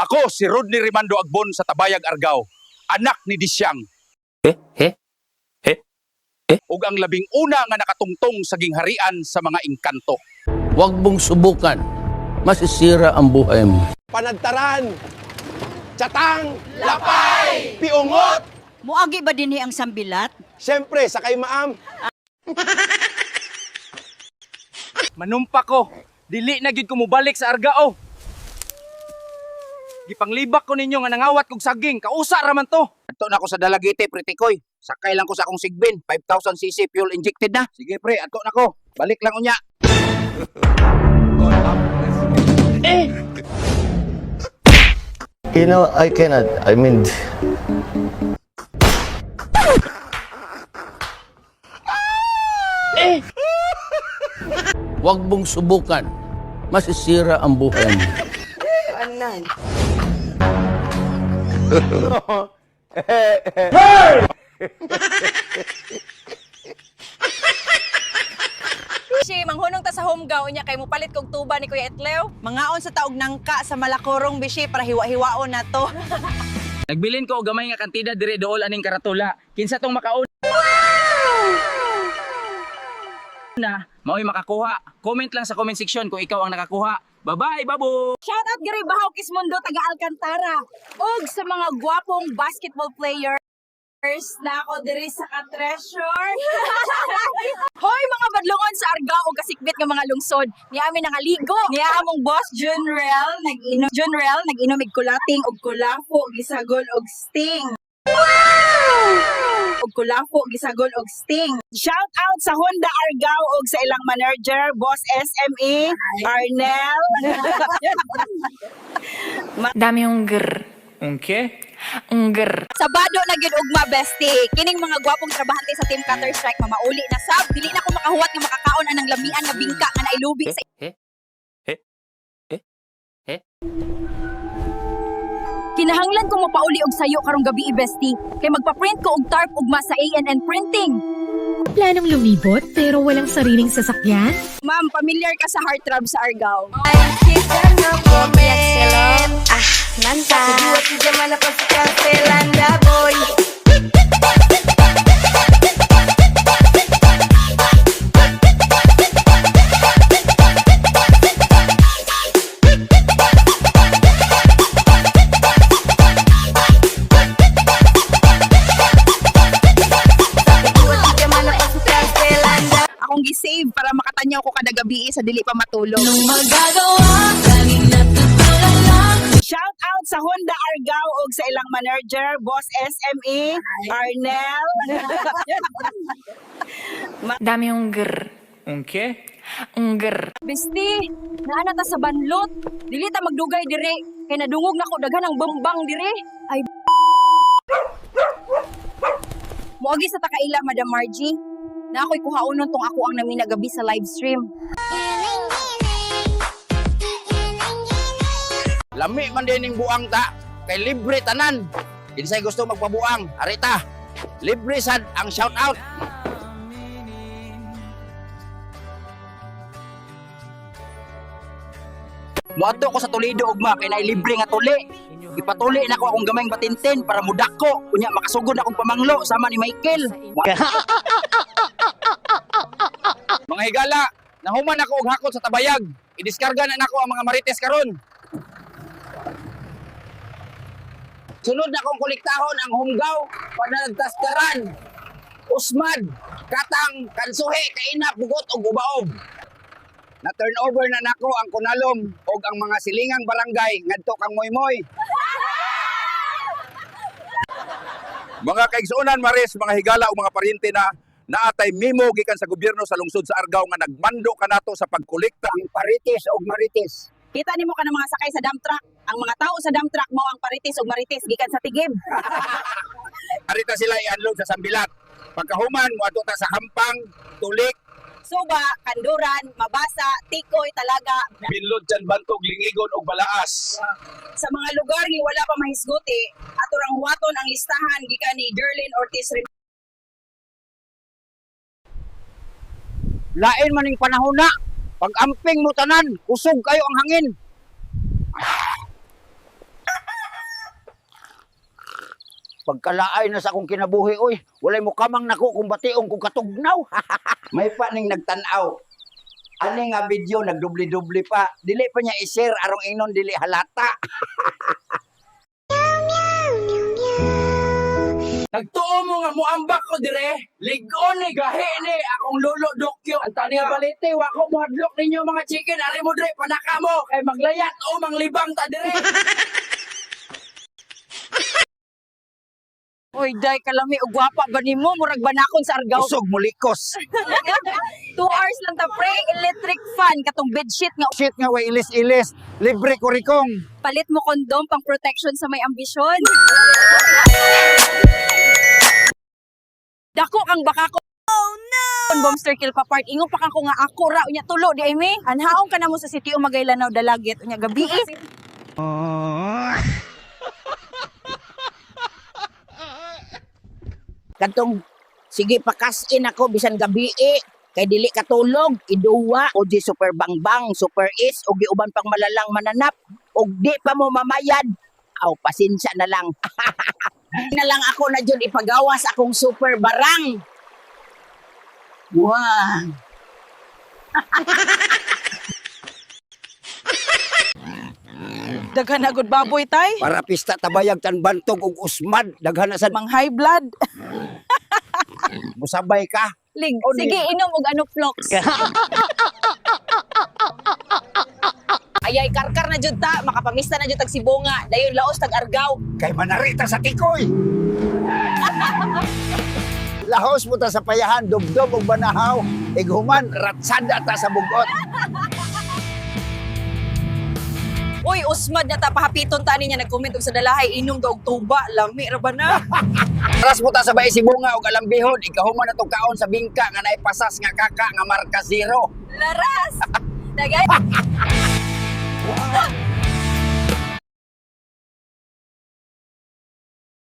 Ako si Rodney Rimando Agbon sa Tabayag, Argao, anak ni Disyang. Ug ang labing una nga nakatungtong sa gingharian sa mga engkanto. Huwag mong subukan. Masisira ang buhay mo. Panagtaran, tsatang, lapay, piungot. Muagi ba dinhi ang sambilat? Siyempre, sakay maam. Manumpa ko. Dili na gyud ko mobalik sa Argao. Gipanglibak ko ninyo nga nangawat kog saging. Kausa ra man to. Adto na ako sa Dalagite, Pretikoy. Sakay lang ko sa akong sigbin. 5,000cc fuel injected na. Sige pre, adto na ko. Balik lang unya. You know, I cannot. I mean, Huwag mong subukan. Masisira ang buhay mo. Si manghunong ta sa Homgaw niya kay mupalit kog tuba ni Kuya Etleo. Mangaon sa taog nangka sa Malacorong bishi para hiwa-hiwaon na to. Nagbilin ko og gamay nga kantidad dire dool aning karatula. Kinsa tong makaon na mao'y makakuha. Comment lang sa comment section kung ikaw ang nakakuha. Bye-bye, babu! Shout out giri Bahaw Kismundo taga Alcantara. Og sa mga gwapong basketball players na ako diri sa ka-treasure. Hoy mga badlongon sa Argao ug kasikbit nga mga lungsod. Ni amin nangaligo. Ni among boss Junrel nag-inom og kulating og kulafo gisagol og sting. Og kulafo gisagol og sting. Shout out sa Honda Argao og sa ilang manager, Boss SME, Arnel. Dami yung grr. Okay? Ang grr. Sabado na gyud ugma bestie. Kining mga gwapong trabahante sa Team Counter Strike mamauli na sab. Dili na ko makahuwat nga makakaon anang lamian nga bingka nga nailubi sa Kinahanglan ko mapauli og sayo karong gabi bestie. Kay magpa-print ko og tarp ugma sa ANN Printing. Planong lumibot pero walang sariling sasakyan? Ma'am, familiar ka sa Heartthrob sa Argao? Manta. Akong gisave para makatanyaw ko kada gabi sa dili pa matulog. Shout out sa Honda Argao og sa ilang manager, Boss SME, Arnel. Dami yung grr. Okay? Ang grr. Bisti, naana ta sa banlot. Dili ta magdugay dire kay nadungog na ko daghan ang bambang dire. Ay Moagi sa takaila, Madam Margie. Na ako'y kuhaunon tong ako ang namina gabi sa live stream. Lami man din ning buang ta. Kay libre tanan. Kinsay gusto magpabuang, arita. Libre sad ang shout out. Muadto ko sa Toledo ugma kay naay libre nga tuli. Ipatuli na ko akong gamayng batintin para mudako. Kunya makasugod akong pamanglo sama ni Michael. Mga higala, nahuman ako og hakot sa Tabayag. Idiskarga na nako ang mga marites karon. Sunod na akong kolektahon ang Homgaw, Panagtaskaran, Usmad, Katang, Kansuhe, Kainap, Bugot ug Ubaog. Na turnover na nako ang Kunalom ug ang mga silingang barangay ngadto kang Moymoy. Mga kaigsuonan Maris, mga higala o mga paryente na naatay memo gikan sa gobyerno sa lungsod sa Argao nga nagmando kanato sa pagkolekta ang paritis ug marites. Kita nimo ka ng mga sakay sa dump truck. Ang mga tao sa dump truck mao ang paritis ug marites gikan sa tigib. Arita sila i-unload sa Sambilat. Pagkahuman mo adto ta sa Hampang, Tulik, Suba, Kanduran, Mabasa, Tikoy, Talaga. Binlod dyan Bantog, Lingigon ug Balaas. Sa mga lugar nga wala pa mahisguti, aturang huwaton ang listahan gikan ni Derlin Ortiz. Lain maning panahon na. Pag amping mo tanan, usog kayo ang hangin. Pagkalaay na sa akong kinabuhi, oy. Walay mo kamang nako kung bationg kung katugnaw. May pa ning nagtanaw. Ani nga video, nagdubli-dubli pa. Dili pa niya i-share, arong ingnon dili halata. Nagtuo mo nga muambak ko dire. Ligon ni gahi ni akong lolo dokyo. Ang tani nga balite, wa ko mohadlok ninyo mga chicken. Ari mo dire panaka mo kay maglayat o manglibang ta dire. Uy, day, kalami o gwapa ba ni mo? Murag banakon sa Argao. Usog mulikos. 2 hours lang ta, pre. Electric fan. Katong bedsheet nga. Shit nga way ilis-ilis. Libre ko rikong. Palit mo kondom pang protection sa may ambisyon. Dako kang baka ko. Oh no! Bombster kill pa part. Ingon pa kang ko nga ako ra. Unya tulo di ay mi. Anhaon ka na mo sa City o Magaylanaw dalagit. Unya gabi eh. Katong, sige pakasin ako bisan gabi kay dili katulog, iduwa, o di super bangbang, super is, o giuban pang malalang mananap, o di pa mo mamayad. Aw, pasensya na lang. Na lang ako na dyan ipagawas akong super barang. Wow. Daghan na gud baboy tay. Para pista tabayag tan bantog ug usmad, daghan na sad Mang high blood. musabay ka. Lig, O, di- sige inom og ano flox. Ayay karkar na jud ta, makapangista na jud tag sibunga, dayon laos tag Argao. Kay manarita sa tikoy. Lahos mo ta sa payahan, dubdob og banahaw, ighuman ratsada ta sa bugot. Uy, usmad na ta pahapiton ta niya nag-comment og sa dalahay inom daw og tuba, lami ra ba na? Ras mo ta sa bay sibunga og alambihon, ikahuman na tong kaon sa bingka nga naay pasas nga kaka nga marka 0. Laras. Dagay.